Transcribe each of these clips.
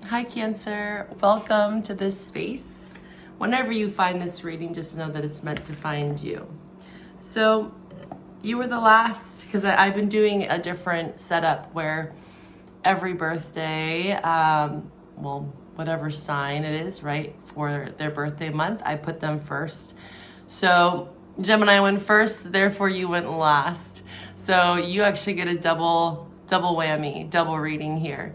Hi Cancer, welcome to this space. Whenever you find this reading, just know that it's meant to find you. So you were the last, because I've been doing a different setup where every birthday, whatever sign it is, right, for their birthday month, I put them first. So Gemini went first, therefore you went last. So you actually get a double whammy, double reading here.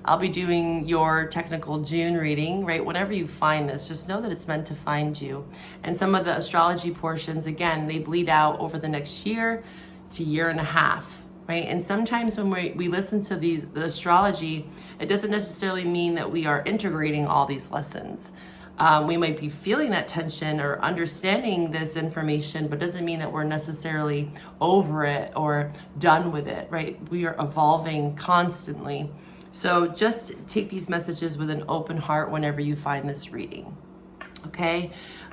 I'll be doing your technical June reading, right? Whenever you find this, just know that it's meant to find you. And some of the astrology portions, again, they bleed out over the next year to year and a half, right? And sometimes when we listen to the astrology, it doesn't necessarily mean that we are integrating all these lessons. We might be feeling that tension or understanding this information, but doesn't mean that we're necessarily over it or done with it, right? We are evolving constantly. So just take these messages with an open heart whenever you find this reading, okay?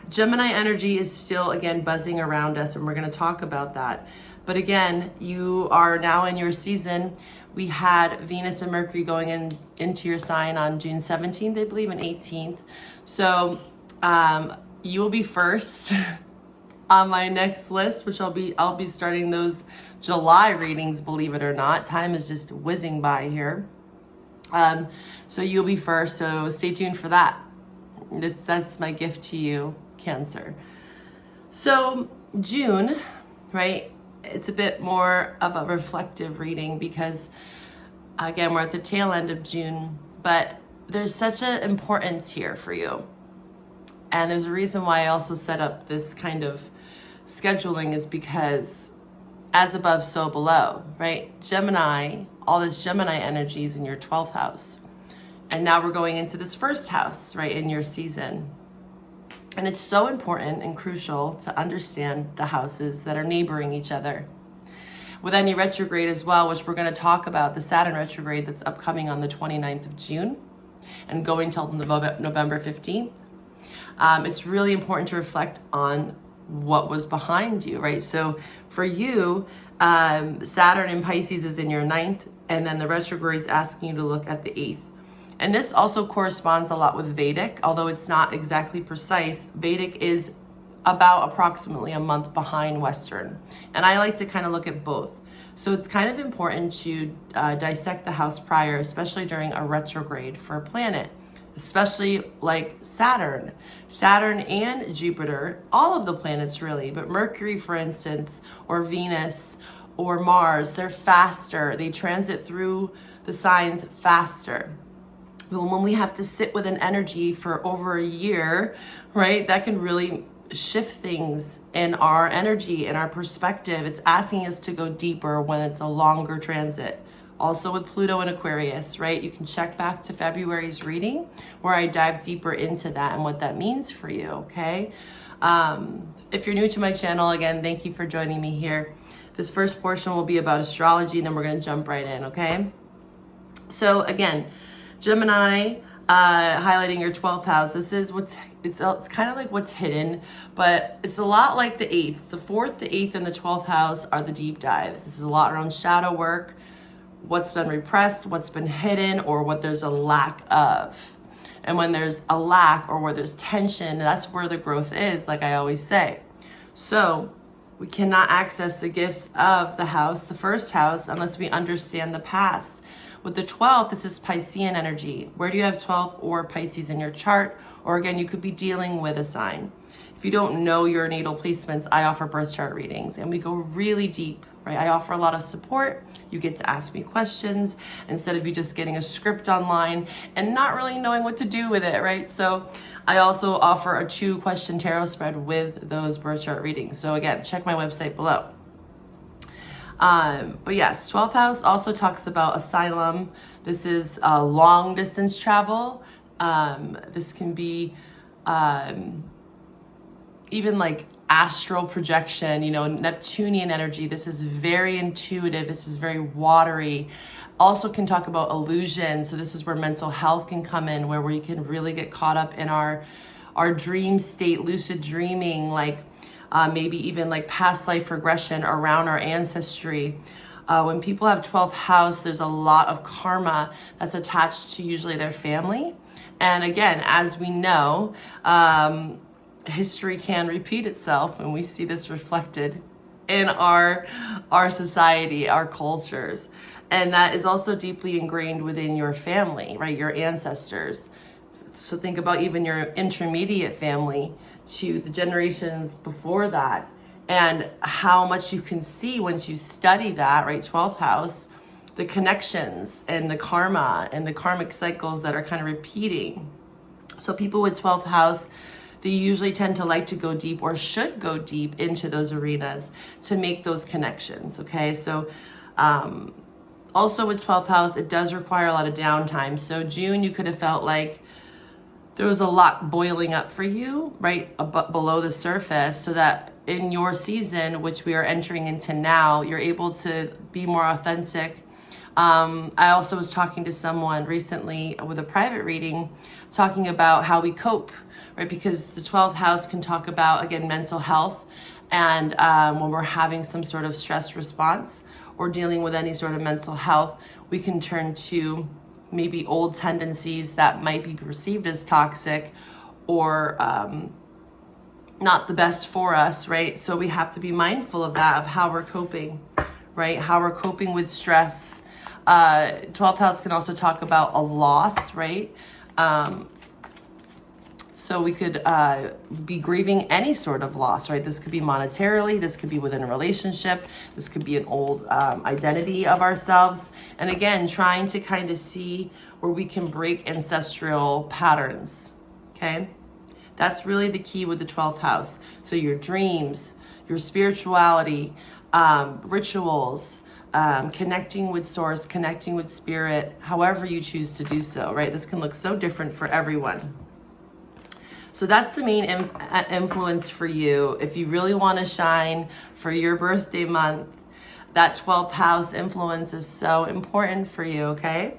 Gemini energy is still, again, buzzing around us, and we're going to talk about that. But again, you are now in your season. We had Venus and Mercury going into your sign on June 17th, I believe, and 18th. So you will be first on my next list, which I'll be starting those July readings, believe it or not. Time is just whizzing by here. So you'll be first, so stay tuned for that. That's my gift to you, Cancer. So June, right, it's a bit more of a reflective reading because, again, we're at the tail end of June, but there's such an importance here for you. And there's a reason why I also set up this kind of scheduling is because as above, so below, right? Gemini, all this Gemini energy is in your 12th house. And now we're going into this first house, right, in your season. And it's so important and crucial to understand the houses that are neighboring each other. With any retrograde as well, which we're going to talk about, the Saturn retrograde that's upcoming on the 29th of June and going till November 15th, it's really important to reflect on what was behind you, right? So for you, Saturn in Pisces is in your 9th, and then the retrograde's asking you to look at the 8th. And this also corresponds a lot with Vedic, although it's not exactly precise. Vedic is about approximately a month behind Western. And I like to kind of look at both. So it's kind of important to dissect the house prior, especially during a retrograde for a planet, especially like Saturn and Jupiter, all of the planets really, but Mercury, for instance, or Venus or Mars, they're faster. They transit through the signs faster. But when we have to sit with an energy for over a year, right, that can really shift things in our energy and our perspective. It's asking us to go deeper when it's a longer transit. Also with Pluto and Aquarius, right? You can check back to February's reading where I dive deeper into that and what that means for you, okay? If you're new to my channel, again, thank you for joining me here. This first portion will be about astrology, and then we're going to jump right in, okay? So again, Gemini, highlighting your 12th house. This is it's kind of like what's hidden, but it's a lot like the 8th. The 4th, the 8th, and the 12th house are the deep dives. This is a lot around shadow work, what's been repressed, what's been hidden, or what there's a lack of. And when there's a lack or where there's tension, that's where the growth is, like I always say. So we cannot access the gifts of the house, the first house, unless we understand the past. With the 12th, this is Piscean energy. Where do you have 12th or Pisces in your chart? Or again, you could be dealing with a sign. If you don't know your natal placements, I offer birth chart readings and we go really deep, right? I offer a lot of support. You get to ask me questions instead of you just getting a script online and not really knowing what to do with it, right? So I also offer a 2-question tarot spread with those birth chart readings. So again, check my website below. But yes, 12th house also talks about asylum. This is long distance travel. This can be even like astral projection, Neptunian energy. This is very intuitive. This is very watery. Also can talk about illusion. So this is where mental health can come in, where we can really get caught up in our dream state, lucid dreaming, like maybe even like past life regression around our ancestry. When people have 12th house, there's a lot of karma that's attached to usually their family. And again, as we know, history can repeat itself, and we see this reflected in our society, our cultures. And that is also deeply ingrained within your family, right? Your ancestors. So think about even your intermediate family to the generations before that, and how much you can see once you study that, right? 12th house, the connections and the karma and the karmic cycles that are kind of repeating. So people with 12th house, they usually tend to like to go deep, or should go deep into those arenas to make those connections, okay? So also with 12th house, it does require a lot of downtime. So June, you could have felt like there was a lot boiling up for you, right, below the surface, so that in your season, which we are entering into now, you're able to be more authentic. I also was talking to someone recently with a private reading, talking about how we cope, right? Because the 12th house can talk about, again, mental health. And when we're having some sort of stress response or dealing with any sort of mental health, we can turn to maybe old tendencies that might be perceived as toxic or not the best for us, right? So we have to be mindful of that, of how we're coping, right? How we're coping with stress. 12th house can also talk about a loss, right? So we could be grieving any sort of loss, right? This could be monetarily, this could be within a relationship, this could be an old identity of ourselves. And again, trying to kind of see where we can break ancestral patterns, okay? That's really the key with the 12th house. So your dreams, your spirituality, rituals, connecting with source, connecting with spirit, however you choose to do so, right? This can look so different for everyone. So that's the main influence for you. If you really want to shine for your birthday month, that 12th house influence is so important for you, okay?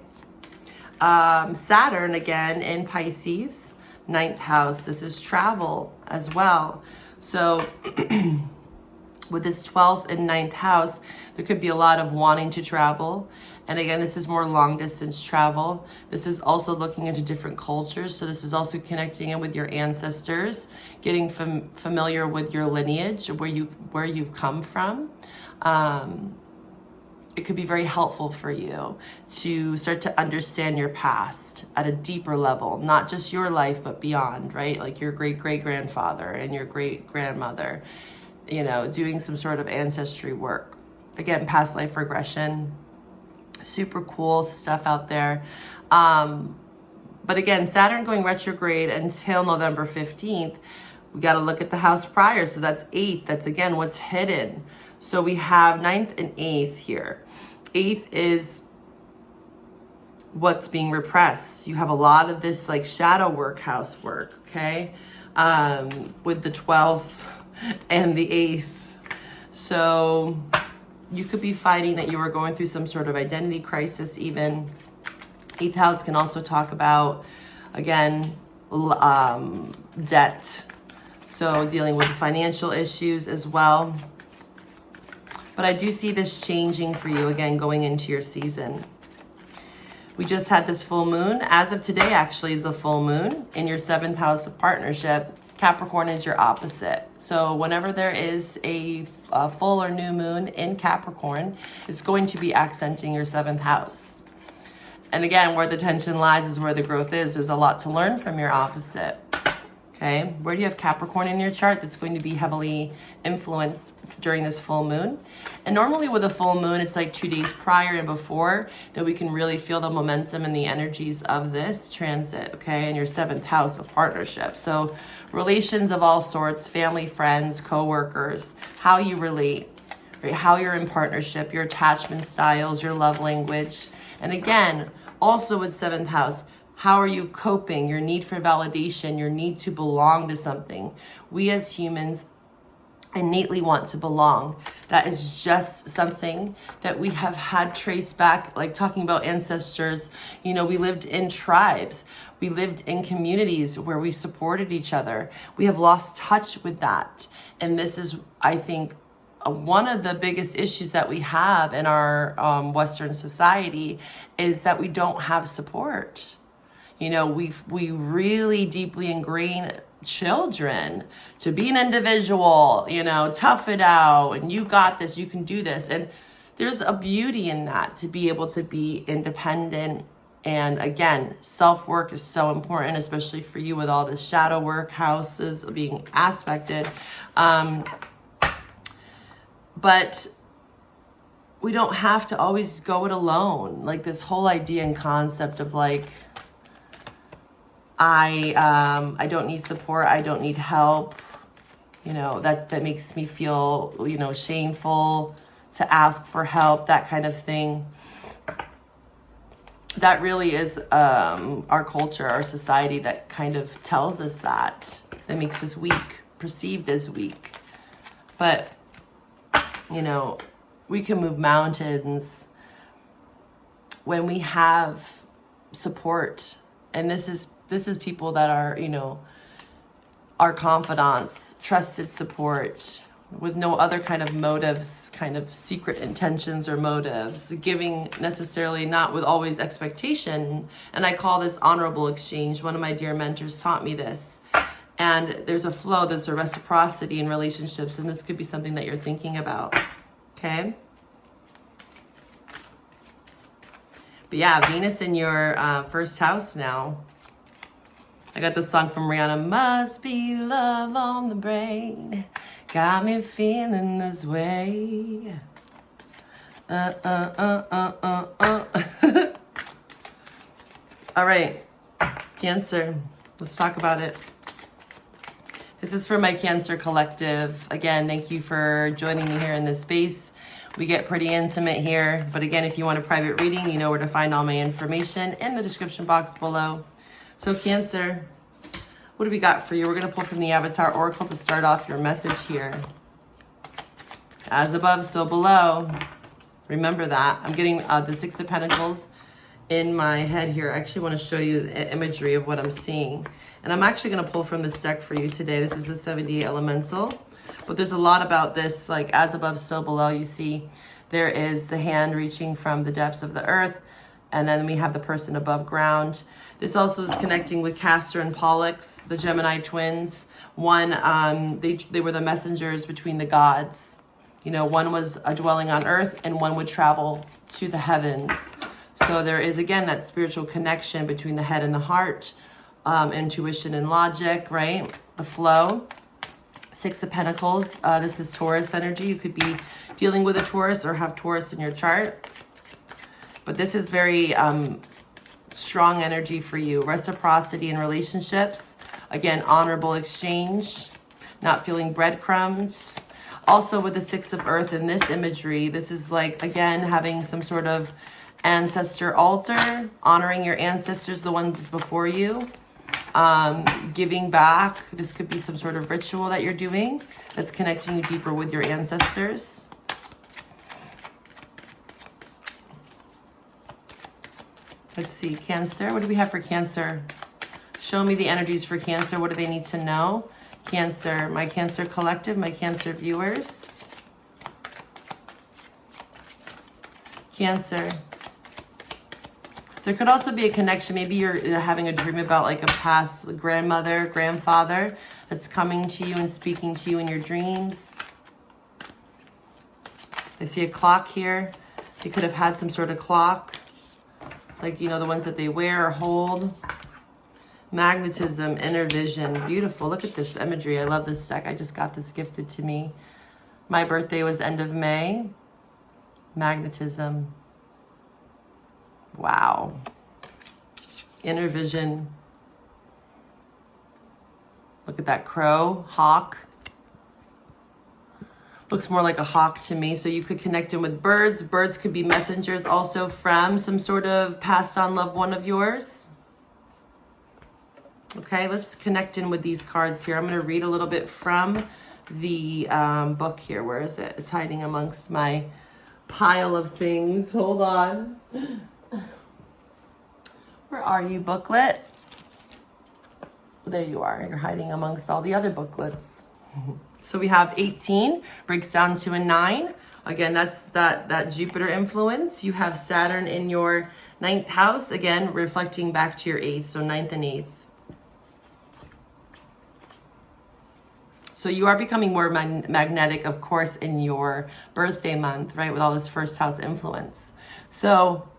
Saturn, again, in Pisces, 9th house. This is travel as well. So with this 12th and 9th house, there could be a lot of wanting to travel. And again, this is more long distance travel. This is also looking into different cultures. So this is also connecting in with your ancestors, getting familiar with your lineage, where you've come from. It could be very helpful for you to start to understand your past at a deeper level, not just your life, but beyond, right? Like your great-great-grandfather and your great-grandmother, you know, doing some sort of ancestry work. Again, past life regression, super cool stuff out there. But again, Saturn going retrograde until November 15th, we got to look at the house prior. So that's 8th. That's, again, what's hidden. So we have 9th and 8th here. 8th is what's being repressed. You have a lot of this like shadow work, housework, okay? With the 12th and the 8th. So you could be fighting that you are going through some sort of identity crisis even. 8th house can also talk about, again, debt. So dealing with financial issues as well. But I do see this changing for you, again, going into your season. We just had this full moon. As of today, actually, is the full moon in your 7th house of partnership. Capricorn is your opposite. So whenever there is a full or new moon in Capricorn, it's going to be accenting your 7th house. And again, where the tension lies is where the growth is. There's a lot to learn from your opposite. Okay, where do you have Capricorn in your chart? That's going to be heavily influenced during this full moon. And normally with a full moon, it's like 2 days prior and before that we can really feel the momentum and the energies of this transit, okay, in your 7th house of partnership. So relations of all sorts, family, friends, co-workers, how you relate, right? How you're in partnership, your attachment styles, your love language. And again, also with 7th house, how are you coping? Your need for validation, your need to belong to something. We as humans innately want to belong. That is just something that we have had traced back, like talking about ancestors. You know, we lived in tribes. We lived in communities where we supported each other. We have lost touch with that. And this is, I think, one of the biggest issues that we have in our Western society is that we don't have support. You know, we really deeply ingrain children to be an individual, you know, tough it out, and you got this, you can do this. And there's a beauty in that, to be able to be independent. And again, self-work is so important, especially for you with all this shadow work, houses being aspected. But we don't have to always go it alone. Like this whole idea and concept of like, I don't need support, I don't need help, you know, that makes me feel, you know, shameful to ask for help, that kind of thing. That really is our culture, our society that kind of tells us that makes us weak, perceived as weak. But, you know, we can move mountains when we have support. And this is people that are, you know, our confidants, trusted support, with no other kind of motives, kind of secret intentions or motives, giving necessarily not with always expectation. And I call this honorable exchange. One of my dear mentors taught me this. And there's a flow, there's a reciprocity in relationships, and this could be something that you're thinking about, okay? But yeah, Venus in your first house now. I got this song from Rihanna, must be love on the brain, got me feeling this way. All right, Cancer, let's talk about it. This is for my Cancer collective. Again, thank you for joining me here in this space. We get pretty intimate here, but again, if you want a private reading, you know where to find all my information in the description box below. So Cancer, what do we got for you? We're going to pull from the Avatar Oracle to start off your message here. As above, so below. Remember that. I'm getting the Six of Pentacles in my head here. I actually want to show you the imagery of what I'm seeing. And I'm actually going to pull from this deck for you today. This is the 78 Elemental. But there's a lot about this, like as above, so below. You see there is the hand reaching from the depths of the earth. And then we have the person above ground. This also is connecting with Castor and Pollux, the Gemini twins. One, they were the messengers between the gods. You know, one was a dwelling on earth and one would travel to the heavens. So there is, again, that spiritual connection between the head and the heart, intuition and logic, right? The flow. Six of Pentacles. This is Taurus energy. You could be dealing with a Taurus or have Taurus in your chart. But this is very strong energy for you. Reciprocity in relationships. Again, honorable exchange. Not feeling breadcrumbs. Also with the Six of Earth in this imagery, this is like, again, having some sort of ancestor altar. Honoring your ancestors, the ones before you. Giving back. This could be some sort of ritual that you're doing that's connecting you deeper with your ancestors. Let's see, Cancer. What do we have for Cancer? Show me the energies for Cancer. What do they need to know? Cancer, my Cancer collective, my Cancer viewers. Cancer. There could also be a connection. Maybe you're having a dream about like a past grandmother, grandfather that's coming to you and speaking to you in your dreams. I see a clock here. You could have had some sort of clock. Like, you know, the ones that they wear or hold. Magnetism, inner vision. Beautiful. Look at this imagery. I love this deck. I just got this gifted to me. My birthday was end of May. Magnetism. Wow. Inner vision. Look at that crow, hawk. Looks more like a hawk to me. So you could connect in with birds. Birds could be messengers also from some sort of passed on loved one of yours. Okay, let's connect in with these cards here. I'm going to read a little bit from the book here. Where is it? It's hiding amongst my pile of things. Hold on. Where are you, booklet? There you are. You're hiding amongst all the other booklets. So we have 18, breaks down to a 9. Again, that's that Jupiter influence. You have Saturn in your 9th house, again, reflecting back to your 8th, so 9th and 8th. So you are becoming more magnetic, of course, in your birthday month, right, with all this first house influence. So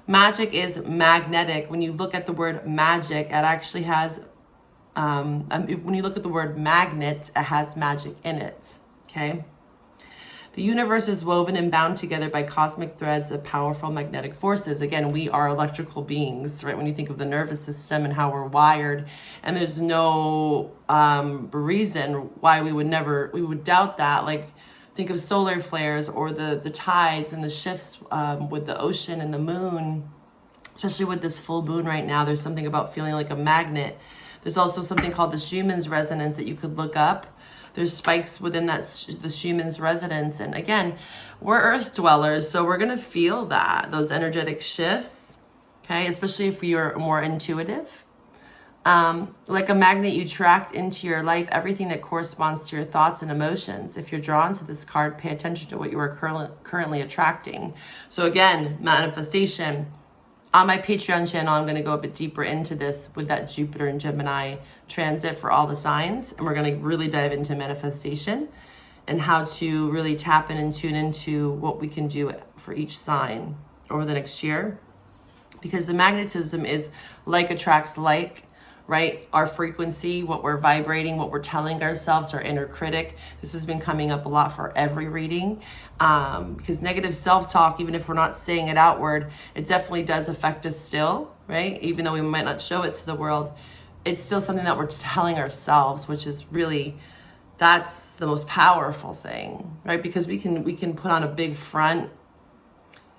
magic is magnetic. When you look at the word magic, it actually has, when you look at the word magnet, it has magic in it, okay? The universe is woven and bound together by cosmic threads of powerful magnetic forces. Again, we are electrical beings, right? When you think of the nervous system and how we're wired, and there's no reason why we would doubt that. Like, think of solar flares or the tides and the shifts with the ocean and the moon, especially with this full moon right now. There's something about feeling like a magnet. There's also something called the Schumann's resonance that you could look up. There's spikes within the Schumann's resonance. And again, we're earth dwellers, so we're going to feel those energetic shifts, okay? Especially if you're more intuitive. Like a magnet, you attract into your life everything that corresponds to your thoughts and emotions. If you're drawn to this card, pay attention to what you are currently attracting. So again, manifestation. On my Patreon channel, I'm going to go a bit deeper into this with that Jupiter and Gemini transit for all the signs. And we're going to really dive into manifestation and how to really tap in and tune into what we can do for each sign over the next year. Because the magnetism is like attracts like, right? Our frequency, what we're vibrating, what we're telling ourselves, our inner critic. This has been coming up a lot for every reading, because negative self-talk, even if we're not saying it outward, it definitely does affect us still, right? Even though we might not show it to the world, it's still something that we're telling ourselves, which is really, that's the most powerful thing, right? Because we can put on a big front,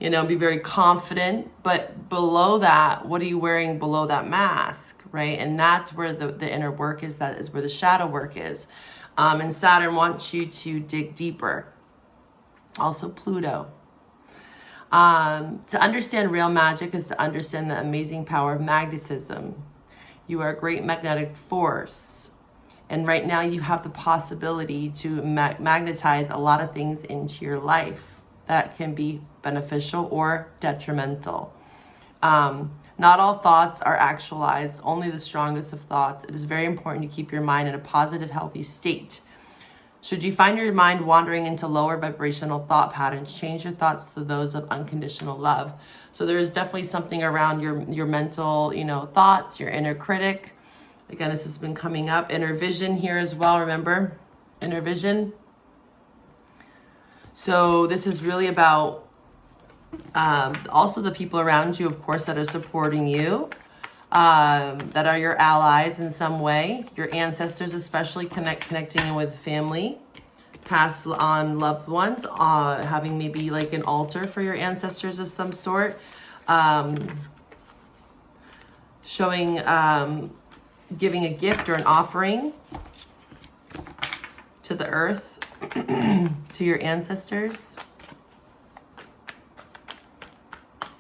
you know, be very confident, but below that, what are you wearing below that mask, right? And that's where the inner work is, that is where the shadow work is. And Saturn wants you to dig deeper. Also Pluto. To understand real magic is to understand the amazing power of magnetism. You are a great magnetic force. And right now you have the possibility to magnetize a lot of things into your life that can be beneficial or detrimental. Not all thoughts are actualized, only the strongest of thoughts. It is very important to keep your mind in a positive, healthy state. Should you find your mind wandering into lower vibrational thought patterns, change your thoughts to those of unconditional love. So there is definitely something around your mental, thoughts, your inner critic. Again, this has been coming up. Inner vision here as well, remember? Inner vision. So this is really about also the people around you, of course, that are supporting you, that are your allies in some way. Your ancestors, especially connecting with family, passed on loved ones, having maybe like an altar for your ancestors of some sort, showing, giving a gift or an offering to the earth, to your ancestors.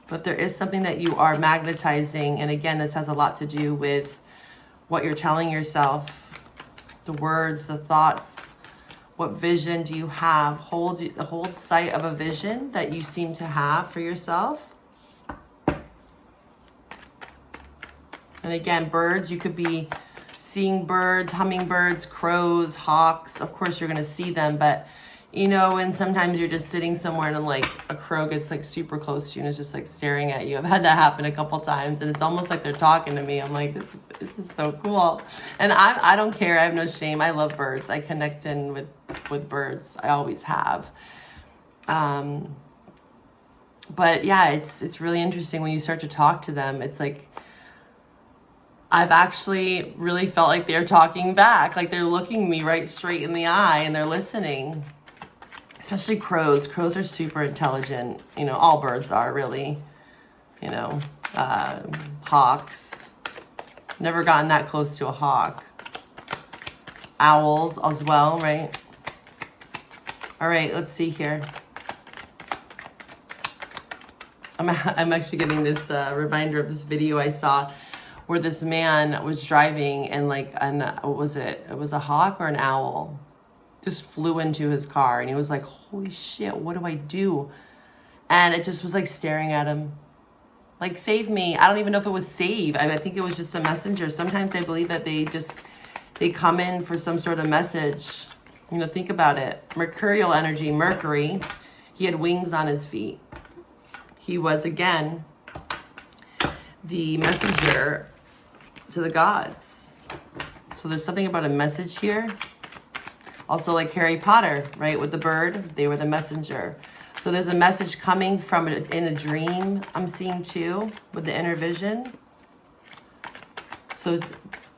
But there is something that you are magnetizing. And again, this has a lot to do with what you're telling yourself, the words, the thoughts. What vision do you have? Hold sight of a vision that you seem to have for yourself. And again, birds, you could be seeing birds, hummingbirds, crows, hawks. Of course, you're going to see them, but and sometimes you're just sitting somewhere and like a crow gets like super close to you and is just like staring at you. I've had that happen a couple times and it's almost like they're talking to me. I'm like, this is so cool. And I don't care. I have no shame. I love birds. I connect in with birds. I always have. But yeah, it's really interesting when you start to talk to them. It's like, I've actually really felt like they're talking back, like they're looking me right straight in the eye and they're listening. Especially crows. Crows are super intelligent. All birds are really, hawks. Never gotten that close to a hawk. Owls as well, right? All right, let's see here. I'm actually getting this reminder of this video I saw where this man was driving and what was it? It was a hawk or an owl? just flew into his car, and he was like, holy shit, what do I do? And it just was like staring at him. Like, save me. I don't even know if it was save. I think it was just a messenger. Sometimes I believe that they come in for some sort of message. You know, think about it. Mercurial energy, Mercury. He had wings on his feet. He was, again, the messenger to the gods. So there's something about a message here. Also like Harry Potter, right? With the bird, they were the messenger. So there's a message coming from it in a dream, I'm seeing too, with the inner vision. So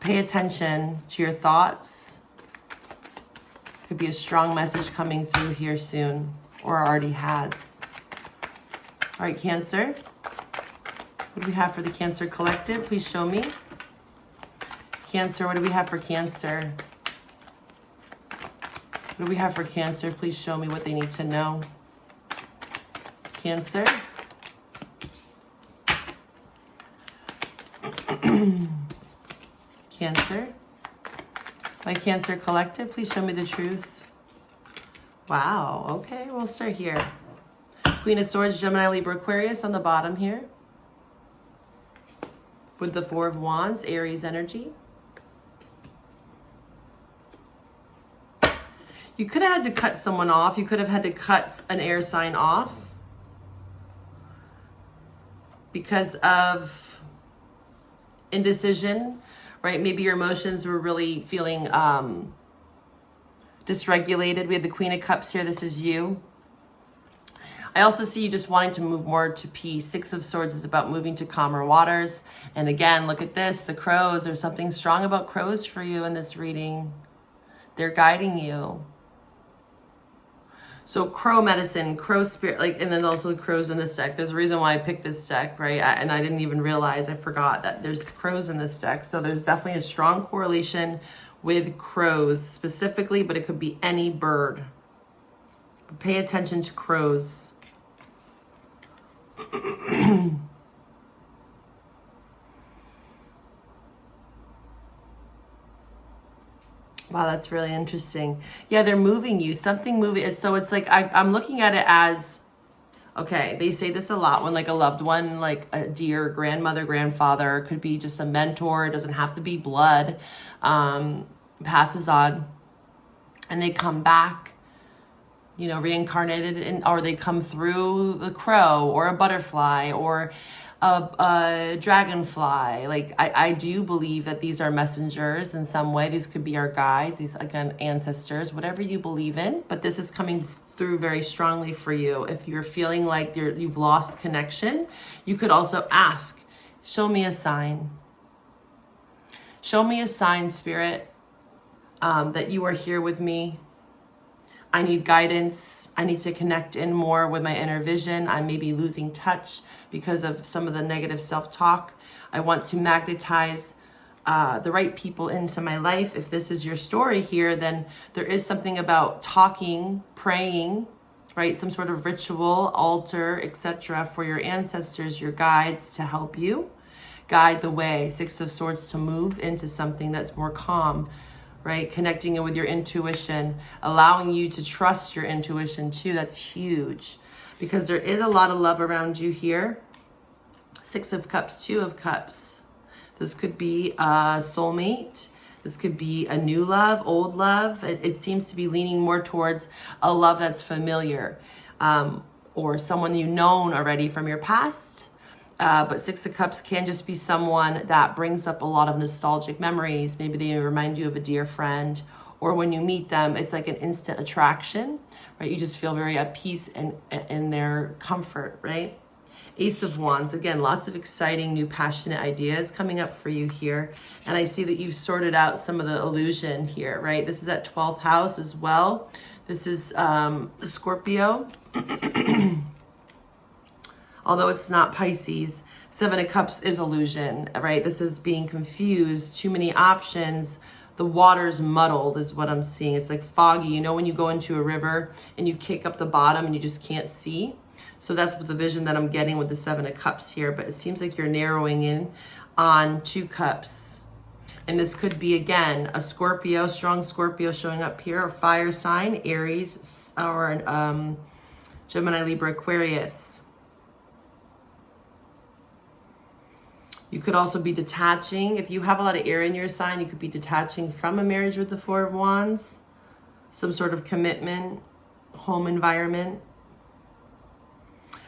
pay attention to your thoughts. Could be a strong message coming through here soon, or already has. All right, Cancer. What do we have for the Cancer Collective? Please show me. Cancer, what do we have for Cancer? What do we have for Cancer? Please show me what they need to know. Cancer. Cancer. My Cancer Collective, please show me the truth. Wow, okay, we'll start here. Queen of Swords, Gemini, Libra, Aquarius on the bottom here. With the Four of Wands, Aries energy. You could have had to cut someone off. You could have had to cut an air sign off because of indecision, right? Maybe your emotions were really feeling dysregulated. We have the Queen of Cups here. This is you. I also see you just wanting to move more to peace. Six of Swords is about moving to calmer waters. And again, look at this, the crows. There's something strong about crows for you in this reading. They're guiding you. So crow medicine, crow spirit, like, and then also crows in this deck. There's a reason why I picked this deck, right? And I didn't even realize, I forgot that there's crows in this deck. So there's definitely a strong correlation with crows specifically, but it could be any bird. Pay attention to crows. Wow, that's really interesting. Yeah, they're moving you. Something moving. So it's like, I'm looking at it as, okay, they say this a lot when like a loved one, like a dear grandmother, grandfather, could be just a mentor. It doesn't have to be blood, passes on, and they come back, you know, reincarnated, or they come through the crow or a butterfly or a dragonfly. Like, I do believe that these are messengers in some way. These could be our guides, these, again, ancestors, whatever you believe in. But this is coming through very strongly for you. If you're feeling like you've lost connection, you could also ask, show me a sign. Show me a sign, Spirit, that you are here with me. I need guidance. I need to connect in more with my inner vision. I may be losing touch because of some of the negative self-talk. I want to magnetize the right people into my life. If this is your story here, then there is something about talking, praying, right? Some sort of ritual, altar, etc. for your ancestors, your guides, to help you guide the way. Six of Swords, to move into something that's more calm, right? Connecting it with your intuition, allowing you to trust your intuition too. That's huge because there is a lot of love around you here. Six of Cups, Two of Cups. This could be a soulmate. This could be a new love, old love. It seems to be leaning more towards a love that's familiar, or someone you've known already from your past. But Six of Cups can just be someone that brings up a lot of nostalgic memories. Maybe they remind you of a dear friend, or when you meet them, it's like an instant attraction, right? You just feel very at peace and in their comfort, right? Ace of Wands, again, lots of exciting new passionate ideas coming up for you here. And I see that you've sorted out some of the illusion here, right? This is at 12th house as well. This is Scorpio. Although it's not Pisces, Seven of Cups is illusion, right? This is being confused, too many options. The water's muddled is what I'm seeing. It's like foggy. You know when you go into a river and you kick up the bottom and you just can't see? So that's what the vision that I'm getting with the Seven of Cups here. But it seems like you're narrowing in on Two Cups. And this could be, again, a Scorpio, strong Scorpio showing up here, a fire sign, Aries, or Gemini, Libra, Aquarius. You could also be detaching. If you have a lot of air in your sign, you could be detaching from a marriage with the Four of Wands, some sort of commitment, home environment.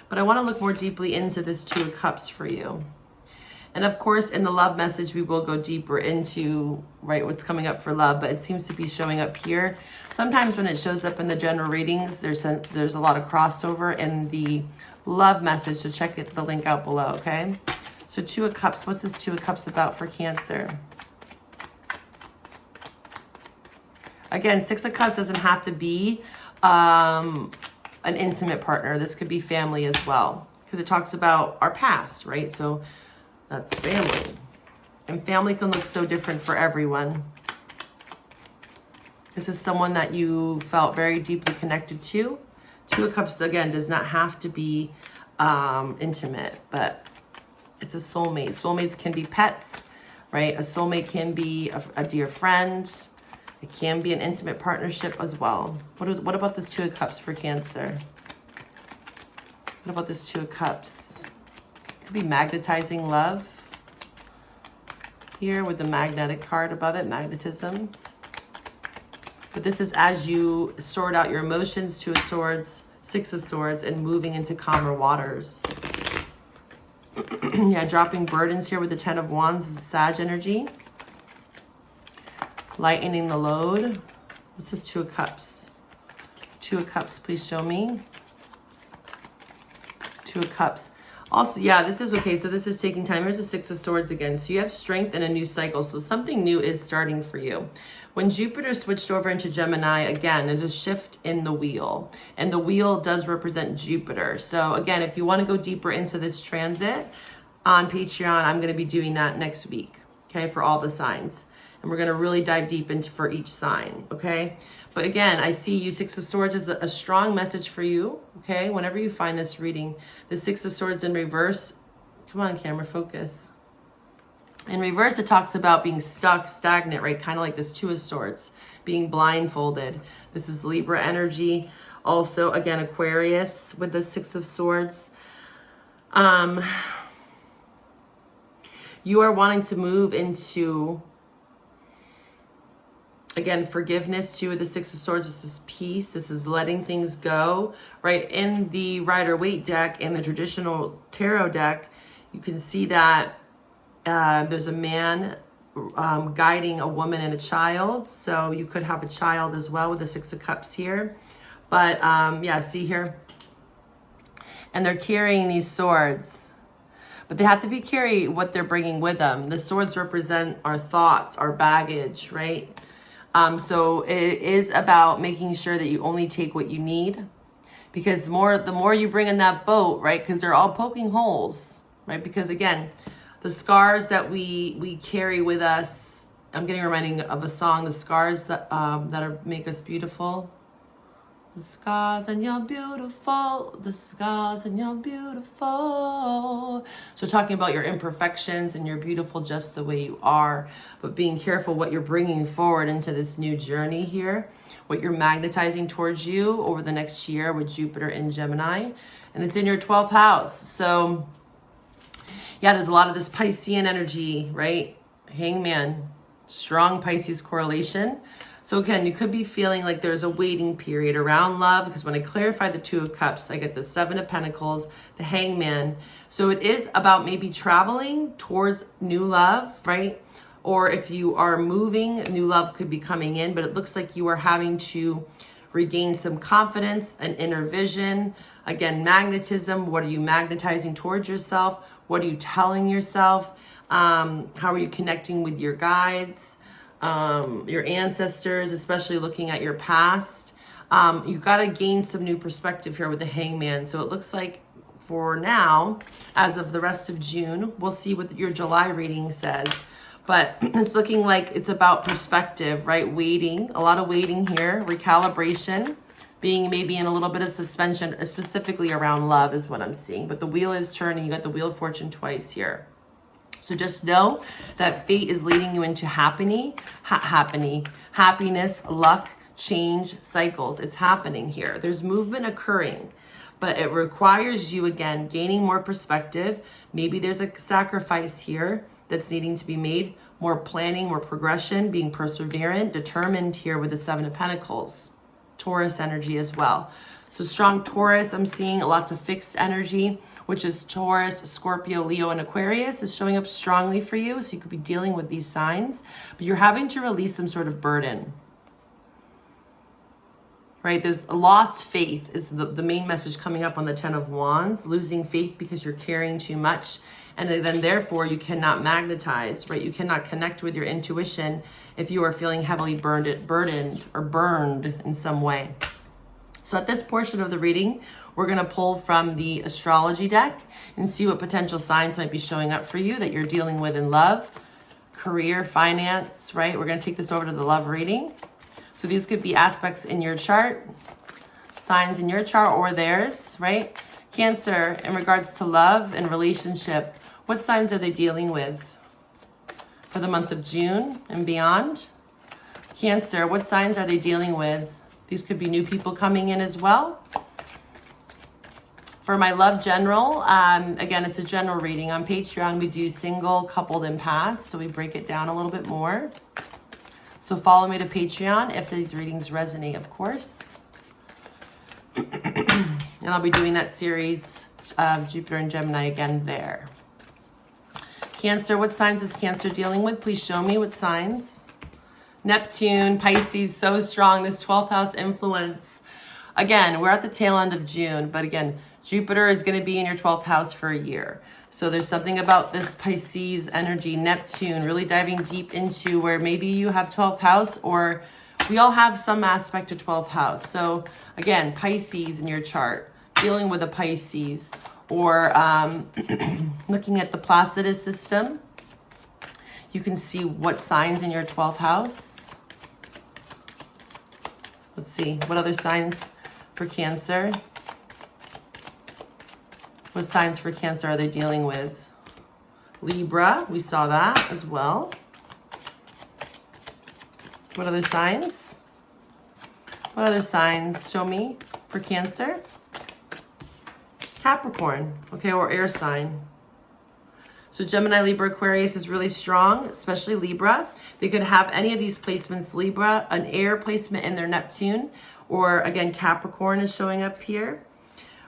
But I want to look more deeply into this Two of Cups for you. And of course, in the love message, we will go deeper into, right, what's coming up for love, but it seems to be showing up here. Sometimes when it shows up in the general readings, there's a lot of crossover in the love message, so check the link out below, okay? So Two of Cups, what's this Two of Cups about for Cancer? Again, Six of Cups doesn't have to be an intimate partner. This could be family as well, because it talks about our past, right? So that's family. And family can look so different for everyone. This is someone that you felt very deeply connected to. Two of Cups, again, does not have to be intimate, but it's a soulmate. Soulmates can be pets, right? A soulmate can be a dear friend. It can be an intimate partnership as well. What about this Two of Cups for Cancer? What about this Two of Cups? It could be magnetizing love. Here with the magnetic card above it, magnetism. But this is as you sort out your emotions, Two of Swords, Six of Swords, and moving into calmer waters. Yeah, dropping burdens here with the Ten of Wands is Sag energy. Lightening the load. What's this Two of Cups? Two of Cups, please show me. Two of Cups. Also, yeah, this is okay. So this is taking time. Here's the Six of Swords again. So you have strength in a new cycle. So something new is starting for you. When Jupiter switched over into Gemini, again, there's a shift in the wheel. And the wheel does represent Jupiter. So again, if you want to go deeper into this transit on Patreon, I'm going to be doing that next week, okay, for all the signs. And we're going to really dive deep into for each sign, okay? But again, I see you, Six of Swords is a strong message for you, okay? Whenever you find this reading, the Six of Swords in reverse. Come on, camera, focus. In reverse, it talks about being stuck, stagnant, right? Kind of like this Two of Swords, being blindfolded. This is Libra energy. Also, again, Aquarius with the Six of Swords. You are wanting to move into, again, forgiveness too with the Six of Swords. This is peace. This is letting things go, right? In the Rider-Waite deck, in the traditional tarot deck, you can see that there's a man guiding a woman and a child. So you could have a child as well with the Six of Cups here. But yeah, see here? And they're carrying these swords. But they have to carry what they're bringing with them. The swords represent our thoughts, our baggage, right? So it is about making sure that you only take what you need, because the more you bring in that boat, right? Because they're all poking holes, right? Because again, the scars that we carry with us, I'm getting reminded of a song, the scars that make us beautiful. The scars and you're beautiful, the scars and you're beautiful. So talking about your imperfections and you're beautiful just the way you are, but being careful what you're bringing forward into this new journey here, what you're magnetizing towards you over the next year with Jupiter in Gemini, and it's in your 12th house. So yeah, there's a lot of this Piscean energy, right? Hangman, strong Pisces correlation. So again, you could be feeling like there's a waiting period around love, because when I clarify the Two of Cups, I get the Seven of Pentacles, the Hangman. So it is about maybe traveling towards new love, right? Or if you are moving, new love could be coming in, but it looks like you are having to regain some confidence and inner vision. Again, magnetism. What are you magnetizing towards yourself? What are you telling yourself? How are you connecting with your guides? Your ancestors, especially looking at your past. You've got to gain some new perspective here with the Hangman. So it looks like for now, as of the rest of June, we'll see what your July reading says. But it's looking like it's about perspective, right? Waiting, a lot of waiting here, recalibration, being maybe in a little bit of suspension, specifically around love is what I'm seeing. But the wheel is turning. You got the Wheel of Fortune twice here. So just know that fate is leading you into happiness, luck, change, cycles. It's happening here. There's movement occurring, but it requires you, again, gaining more perspective. Maybe there's a sacrifice here that's needing to be made, more planning, more progression, being perseverant, determined here with the Seven of Pentacles. Taurus energy as well. So strong Taurus, I'm seeing lots of fixed energy, which is Taurus, Scorpio, Leo, and Aquarius is showing up strongly for you. So you could be dealing with these signs, but you're having to release some sort of burden. Right? There's a lost faith is the main message coming up on the 10 of Wands, losing faith because you're carrying too much. And then therefore you cannot magnetize, right? You cannot connect with your intuition if you are feeling heavily burdened or burned in some way. So at this portion of the reading, we're going to pull from the astrology deck and see what potential signs might be showing up for you that you're dealing with in love, career, finance, right? We're going to take this over to the love reading. So these could be aspects in your chart, signs in your chart or theirs, right? Cancer, in regards to love and relationship, what signs are they dealing with for the month of June and beyond? Cancer, what signs are they dealing with? These could be new people coming in as well. For my love general, again, it's a general reading. On Patreon, we do single, coupled, and past, so we break it down a little bit more. So follow me to Patreon if these readings resonate, of course. And I'll be doing that series of Jupiter and Gemini again there. Cancer, what signs is Cancer dealing with? Please show me what signs. Neptune, Pisces, so strong, this 12th house influence. Again, we're at the tail end of June, but again, Jupiter is going to be in your 12th house for a year. So there's something about this Pisces energy, Neptune, really diving deep into where maybe you have 12th house, or we all have some aspect of 12th house. So again, Pisces in your chart, dealing with a Pisces, or looking at the Placidus system, you can see what signs in your 12th house. Let's see, what other signs for Cancer? What signs for Cancer are they dealing with? Libra, we saw that as well. What other signs? What other signs show me for Cancer? Capricorn, okay, or air sign. So Gemini, Libra, Aquarius is really strong, especially Libra. They could have any of these placements, Libra, an air placement in their Neptune, or again, Capricorn is showing up here.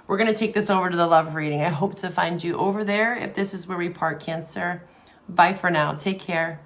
We're going to take this over to the love reading. I hope to find you over there if this is where we part, Cancer. Bye for now. Take care.